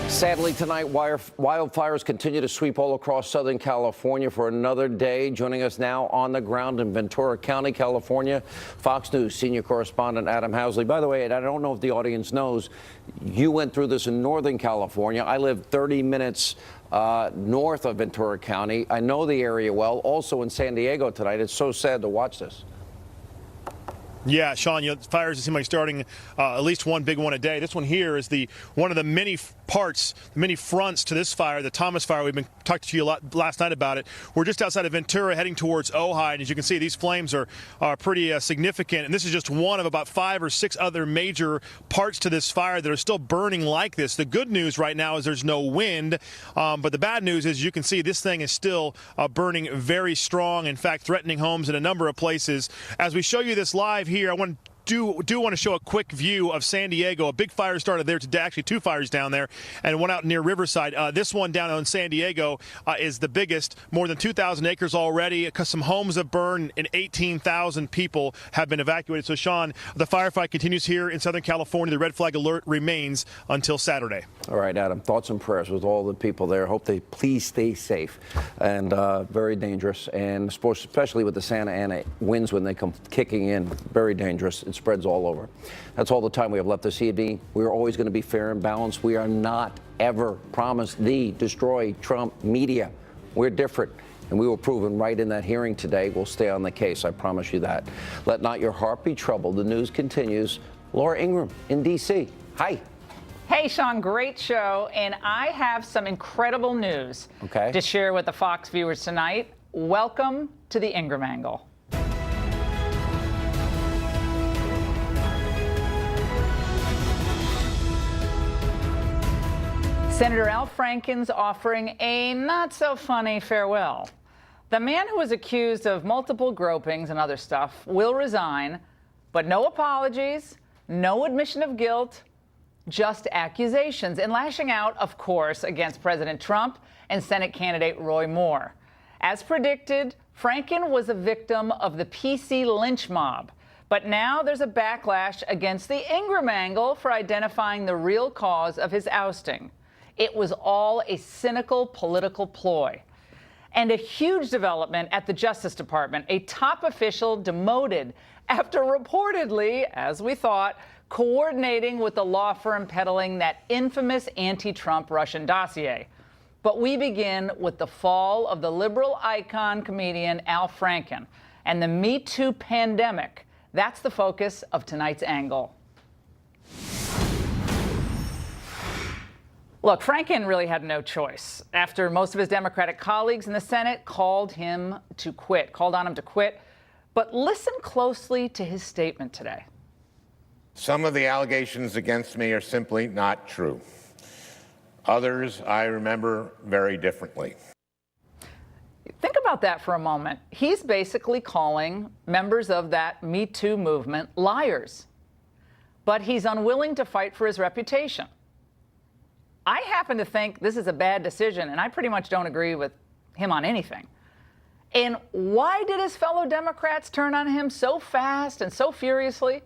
Sadly, tonight, wildfires continue to sweep all across Southern California for another day. Joining us now on the ground in Ventura County, California, Fox News senior correspondent Adam Housley. By the way, and I don't know if the audience knows, you went through this in Northern California. I live 30 minutes north of Ventura County. I know the area well. Also in San Diego tonight. It's so sad to watch this. Yeah, Sean, fires seem like starting at least one big one a day. This one here is one of the many parts, many fronts to this fire, the Thomas fire. We've been talking to you a lot last night about it. We're just outside of Ventura heading towards Ojai, and as you can see, these flames are pretty significant, and this is just one of about 5 or 6 other major parts to this fire that are still burning like this. The good news right now is there's no wind, but the bad news is you can see this thing is still burning very strong, in fact threatening homes in a number of places. As we show you this live here, I want to show a quick view of San Diego. A big fire started there today, actually 2 fires down there, and one out near Riverside. This one down in San Diego is the biggest, more than 2,000 acres already. Some homes have burned and 18,000 people have been evacuated. So, Sean, the firefight continues here in Southern California. The red flag alert remains until Saturday. All right, Adam, thoughts and prayers with all the people there. Hope they please stay safe, and very dangerous, and especially with the Santa Ana winds when they come kicking in, very dangerous. It spreads all over. That's all the time we have left this evening. We are always going to be fair and balanced. We are not ever promised the destroy Trump media. We're different, and we were proven right in that hearing today. We'll stay on the case, I promise you that. Let not your heart be troubled. The news continues. Laura Ingraham in D.C. Hi. Hey, Sean, great show, and I have some incredible news to share with the Fox viewers tonight. Welcome to the Ingraham Angle. Senator Al Franken's offering a not-so-funny farewell. The man who was accused of multiple gropings and other stuff will resign, but no apologies, no admission of guilt, just accusations, and lashing out, of course, against President Trump and Senate candidate Roy Moore. As predicted, Franken was a victim of the PC lynch mob, but now there's a backlash against the Ingraham Angle for identifying the real cause of his ousting. It was all a cynical political ploy. And a huge development at the Justice Department, a top official demoted after reportedly, as we thought, coordinating with the law firm peddling that infamous anti-Trump Russian dossier. But we begin with the fall of the liberal icon comedian Al Franken and the Me Too pandemic. That's the focus of tonight's angle. Look, Franken really had no choice after most of his Democratic colleagues in the Senate called on him to quit. But listen closely to his statement today. Some of the allegations against me are simply not true. Others I remember very differently. Think about that for a moment. He's basically calling members of that Me Too movement liars. But he's unwilling to fight for his reputation. I happen to think this is a bad decision, and I pretty much don't agree with him on anything. And why did his fellow Democrats turn on him so fast and so furiously?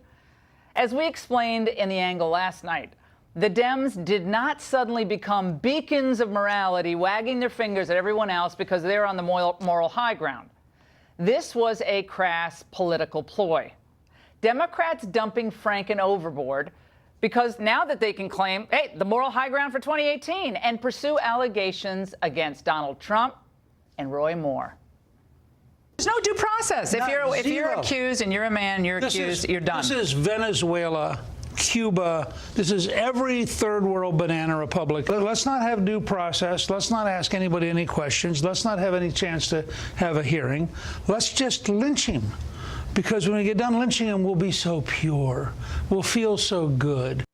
As we explained in the Angle last night, the Dems did not suddenly become beacons of morality, wagging their fingers at everyone else because they're on the moral high ground. This was a crass political ploy. Democrats dumping Franken overboard because now that they can claim, hey, the moral high ground for 2018 and pursue allegations against Donald Trump and Roy Moore. There's no due process. If you're accused and you're a man, you're accused, you're done. This is Venezuela, Cuba. This is every third world banana republic. Let's not have due process. Let's not ask anybody any questions. Let's not have any chance to have a hearing. Let's just lynch him. Because when we get done lynching him, we'll be so pure. We'll feel so good.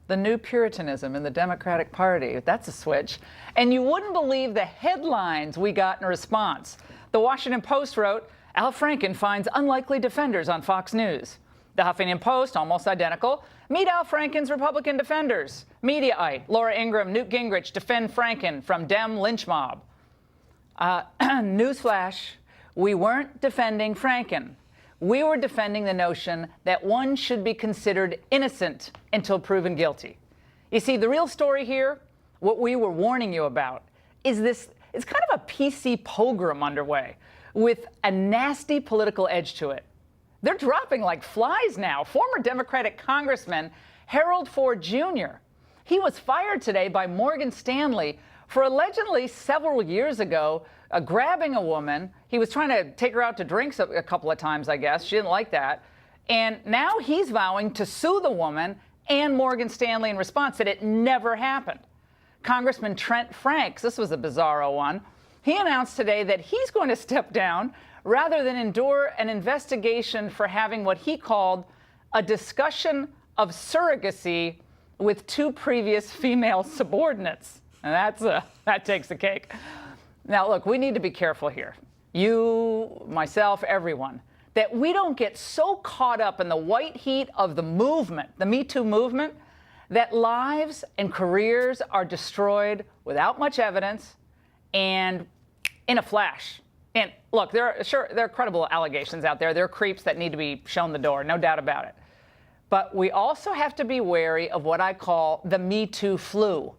The new Puritanism in the Democratic Party, that's a switch. And you wouldn't believe the headlines we got in response. The Washington Post wrote, Al Franken finds unlikely defenders on Fox News. The Huffington Post, almost identical, meet Al Franken's Republican defenders. Mediaite, Laura Ingraham, Newt Gingrich defend Franken from Dem lynch mob. Newsflash, we weren't defending Franken. We were defending the notion that one should be considered innocent until proven guilty. You see, the real story here, what we were warning you about, is this. It's kind of a PC pogrom underway with a nasty political edge to it. They're dropping like flies now. Former Democratic Congressman Harold Ford Jr. He was fired today by Morgan Stanley for allegedly several years ago grabbing a woman. He was trying to take her out to drinks a couple of times, I guess. She didn't like that. And now he's vowing to sue the woman and Morgan Stanley in response said it never happened. Congressman Trent Franks, this was a bizarro one, he announced today that he's going to step down rather than endure an investigation for having what he called a discussion of surrogacy with 2 previous female subordinates. And that takes the cake. Now, look, we need to be careful here. You, myself, everyone, that we don't get so caught up in the white heat of the movement, the Me Too movement, that lives and careers are destroyed without much evidence and in a flash. And look, there are credible allegations out there. There are creeps that need to be shown the door, no doubt about it. But we also have to be wary of what I call the Me Too flu.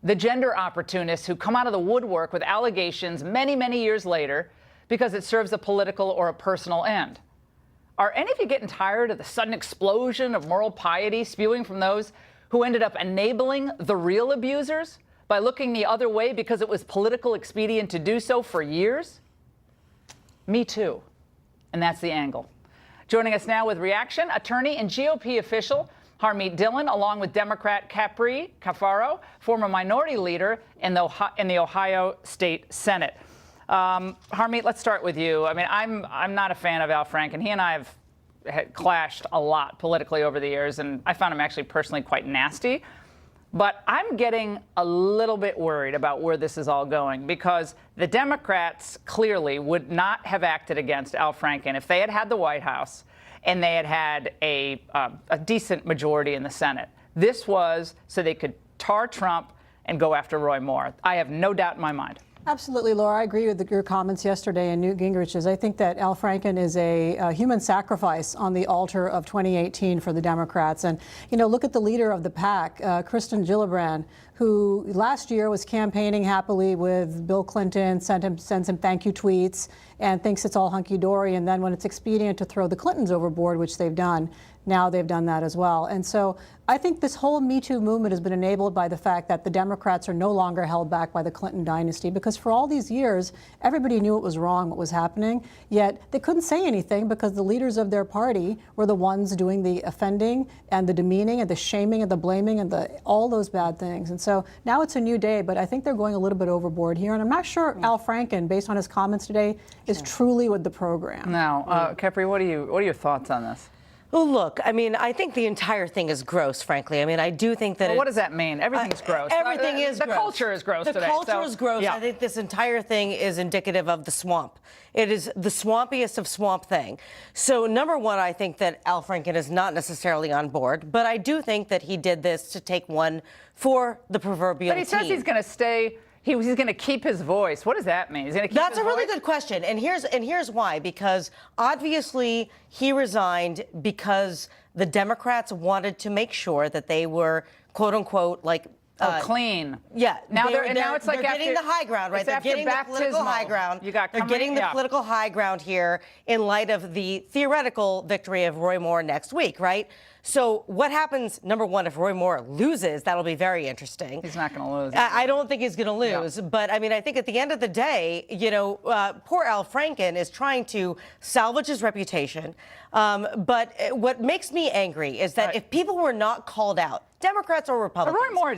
The gender opportunists who come out of the woodwork with allegations many, many years later because it serves a political or a personal end. Are any of you getting tired of the sudden explosion of moral piety spewing from those who ended up enabling the real abusers by looking the other way because it was political expedient to do so for years? Me too. And that's the angle. Joining us now with reaction, attorney and GOP official Harmeet Dillon, along with Democrat Capri Cafaro, former minority leader in the Ohio State Senate. Harmeet, let's start with you. I mean, I'm not a fan of Al Franken. He and I have clashed a lot politically over the years, and I found him actually personally quite nasty. But I'm getting a little bit worried about where this is all going, because the Democrats clearly would not have acted against Al Franken if they had had the White House and they had had a decent majority in the Senate. This was so they could tar Trump and go after Roy Moore. I have no doubt in my mind. Absolutely, Laura. I agree with your comments yesterday and Newt Gingrich's. I think that Al Franken is a human sacrifice on the altar of 2018 for the Democrats. And, you know, look at the leader of the pack, Kristen Gillibrand, who last year was campaigning happily with Bill Clinton, sends him thank you tweets, and thinks it's all hunky-dory. And then when it's expedient to throw the Clintons overboard, which they've done, now they've done that as well. And so I think this whole Me Too movement has been enabled by the fact that the Democrats are no longer held back by the Clinton dynasty, because for all these years, everybody knew it was wrong, what was happening, yet they couldn't say anything because the leaders of their party were the ones doing the offending and the demeaning and the shaming and the blaming and all those bad things. And so now it's a new day, but I think they're going a little bit overboard here. And I'm not sure Al Franken, based on his comments today, is truly with the program. Now, Capri, what are your thoughts on this? Well, look, I mean, I think the entire thing is gross, frankly. I mean, I do think that. Well, what does that mean? Everything's gross. Everything is gross. The culture is gross today. The culture is gross. Yeah. I think this entire thing is indicative of the swamp. It is the swampiest of swamp thing. So, number one, I think that Al Franken is not necessarily on board, but I do think that he did this to take one for the proverbial But he says he's going to stay. He's going to keep his voice. What does that mean? He's going to keep That's his a really voice? good question. And here's why. Because obviously he resigned because the Democrats wanted to make sure that they were, quote unquote, like clean. Yeah. Now now it's like they're getting the high ground, right? They're getting the political high ground. They're getting the political high ground here in light of the theoretical victory of Roy Moore next week, right? So what happens, number one, if Roy Moore loses? That'll be very interesting. He's not going to lose. I don't think he's going to lose. Yeah. But, I mean, I think at the end of the day, you know, poor Al Franken is trying to salvage his reputation. But what makes me angry is that if people were not called out, Democrats or Republicans. Roy Moore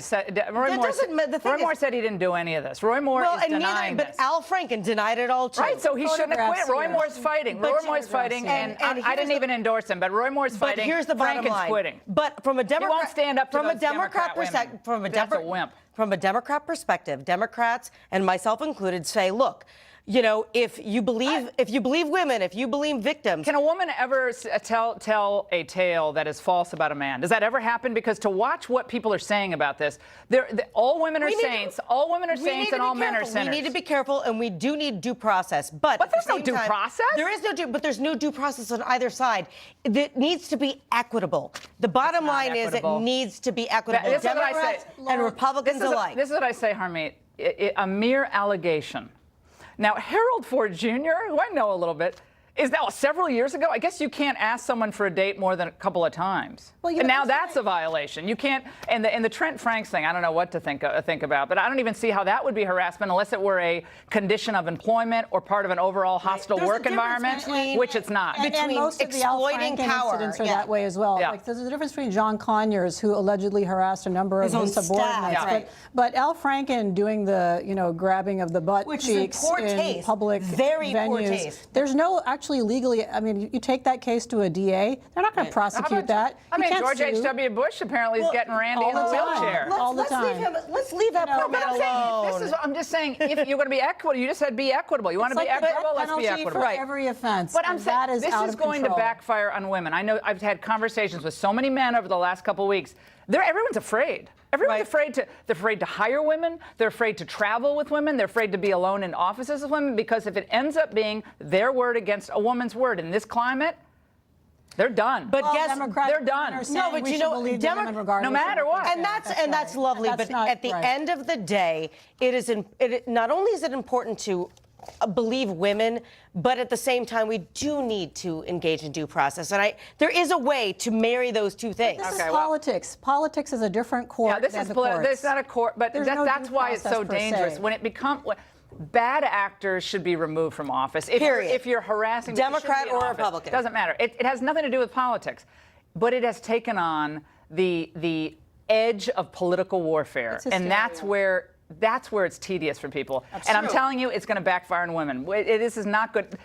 said he didn't do any of this. Roy Moore is denying this. But Al Franken denied it all, too. Right, so he shouldn't have quit. Roy Moore's fighting. Roy Moore's fighting, and I didn't even endorse him, but Roy Moore's fighting. But here's the bottom line. Quitting. But from a Democrat, he won't stand up to those Democrat women. That's a wimp. From a Democrat perspective, Democrats and myself included say, look, you know, if you believe women, if you believe victims. Can a woman ever tell a tale that is false about a man? Does that ever happen? Because to watch what people are saying about this, all women are saints. All women are saints, and all men are sinners. We need to be careful, and we do need due process. But there's no due process. There is there's no due process on either side. It needs to be equitable. The bottom line is it needs to be equitable. Democrats and Republicans alike. This is what I say, Harmeet. A mere allegation. Now, Harold Ford Jr., who I know a little bit, Is that several years ago? I guess you can't ask someone for a date more than a couple of times. Well, and now that's a violation. You can't. And the Trent Franks thing, I don't know what to think about, but I don't even see how that would be harassment unless it were a condition of employment or part of an overall hostile work environment, which it's not. And most of the Al Franken incidents are that way as well. Yeah. Like, there's a difference between John Conyers, who allegedly harassed a number of his subordinates, but Al Franken doing the grabbing of the butt cheeks in public venues. There's no actually legally. I mean, you take that case to a DA, they're not going to prosecute that. I mean, George H.W. Bush apparently is getting Randy in the wheelchair. All the time. Let's leave that poor man alone. I'm just saying, if you're going to be equitable, you just said be equitable. You want to be equitable? Let's be equitable. For every offense. But I'm saying this is going to backfire on women. I know I've had conversations with so many men over the last couple of weeks. Everyone's afraid. Everyone's afraid to. They're afraid to hire women. They're afraid to travel with women. They're afraid to be alone in offices with women, because if it ends up being their word against a woman's word in this climate, they're done. But guess they're done. No, but you know, no matter what. And that's lovely. But at the end of the day, not only is it important to believe women, but at the same time, we do need to engage in due process. And there is a way to marry those two things. This is politics. Politics is a different court. Yeah, this is this not a court, but that's why it's so dangerous. When it becomes bad actors should be removed from office. If you're harassing Democrat or Republican, doesn't matter. It has nothing to do with politics, but it has taken on the edge of political warfare, and that's where it's tedious for people. And I'm telling you, it's going to backfire on women. This is not good.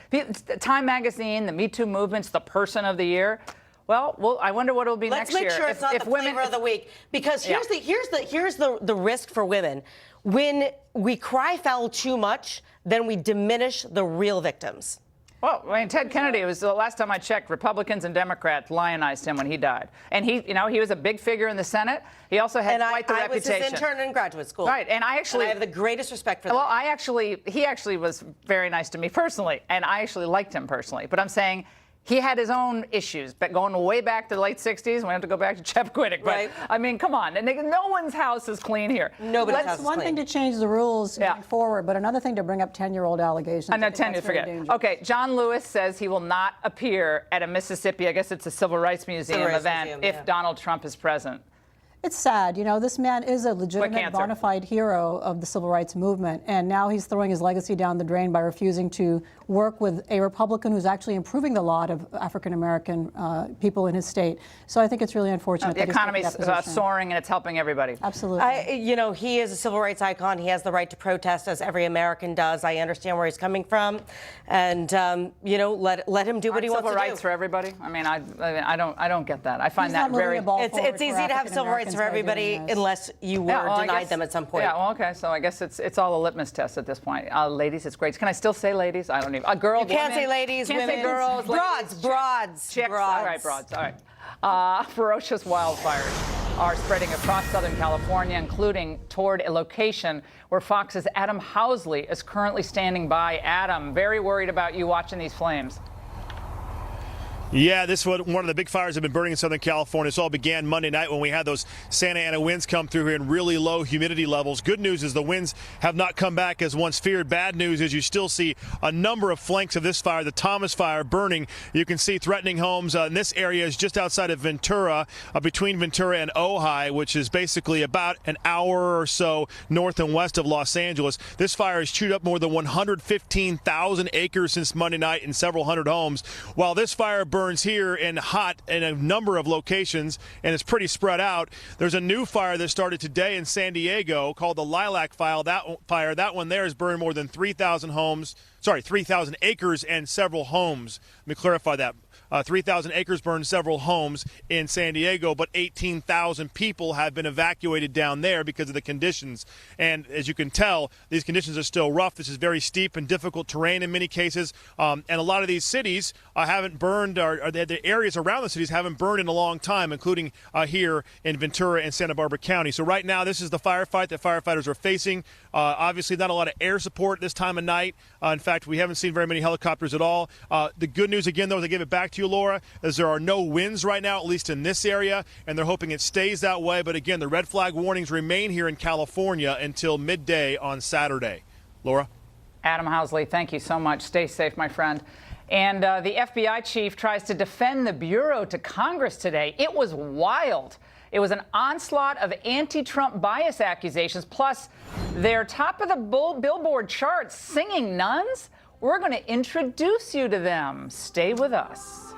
Time Magazine, the Me Too movement's the person of the year. Well, I wonder what it'll be next year. Let's make sure it's not the flavor of the week, because here's the risk for women. When we cry foul too much, then we diminish the real victims. Well, I mean, Ted Kennedy, it was the last time I checked, Republicans and Democrats lionized him when he died. And he was a big figure in the Senate. He also had quite the reputation. I was his intern in graduate school. Right, and I have the greatest respect for that. Well, he actually was very nice to me personally, and I actually liked him personally. But I'm saying he had his own issues, but going way back to the late 60s, we have to go back to Chappaquiddick. But, I mean, come on. And no one's house is clean here. Nobody's house is clean. One thing to change the rules going forward, but another thing to bring up 10-year-old allegations. I know, 10 you forget. Okay, John Lewis says he will not appear at a Mississippi, I guess it's a Civil Rights Museum event, if Donald Trump is present. It's sad. You know, this man is a legitimate, bona fide hero of the civil rights movement, and now he's throwing his legacy down the drain by refusing to work with a Republican who's actually improving the lot of African-American people in his state. So I think it's really unfortunate. The economy's soaring, and it's helping everybody. Absolutely. He is a civil rights icon. He has the right to protest, as every American does. I understand where he's coming from, and let him do what he wants to do. Civil rights for everybody? I mean, I don't get that. I find that very. It's easy to have civil rights for everybody unless you were denied them at some point. Yeah. Well, okay. So I guess it's all a litmus test at this point. Ladies, it's great. Can I still say ladies? I don't even. A girl. You can't say ladies, can't women, say girls, broads. Chicks. All right, broads. All right. Ferocious wildfires are spreading across Southern California, including toward a location where Fox's Adam Housley is currently standing by. Adam, very worried about you watching these flames. Yeah, this is one of the big fires that have been burning in Southern California. This all began Monday night when we had those Santa Ana winds come through here and really low humidity levels. Good news is the winds have not come back as once feared. Bad news is you still see a number of flanks of this fire, the Thomas fire, burning. You can see threatening homes. And this area is just outside of Ventura, between Ventura and Ojai, which is basically about an hour or so north and west of Los Angeles. This fire has chewed up more than 115,000 acres since Monday night in several hundred homes. While this fire burns here and hot in a number of locations, and it's pretty spread out. There's a new fire that started today in San Diego called the Lilac Fire. That one there has burned more than 3,000 acres and several homes. Let me clarify that. 3,000 acres burned, several homes in San Diego, but 18,000 people have been evacuated down there because of the conditions. And as you can tell, these conditions are still rough. This is very steep and difficult terrain in many cases. And a lot of these cities haven't burned, or the areas around the cities haven't burned in a long time, including here in Ventura and Santa Barbara County. So right now, this is the firefight that firefighters are facing. Obviously, not a lot of air support this time of night. In fact, we haven't seen very many helicopters at all. The good news, again, though, to give it back to you, Laura, is there are no winds right now, at least in this area, and they're hoping it stays that way. But again, the red flag warnings remain here in California until midday on Saturday. Laura? Adam Housley, thank you so much. Stay safe, my friend. And the FBI chief tries to defend the Bureau to Congress today. It was wild. It was an onslaught of anti-Trump bias accusations, plus they're top of the Billboard charts singing nuns. We're going to introduce you to them. Stay with us.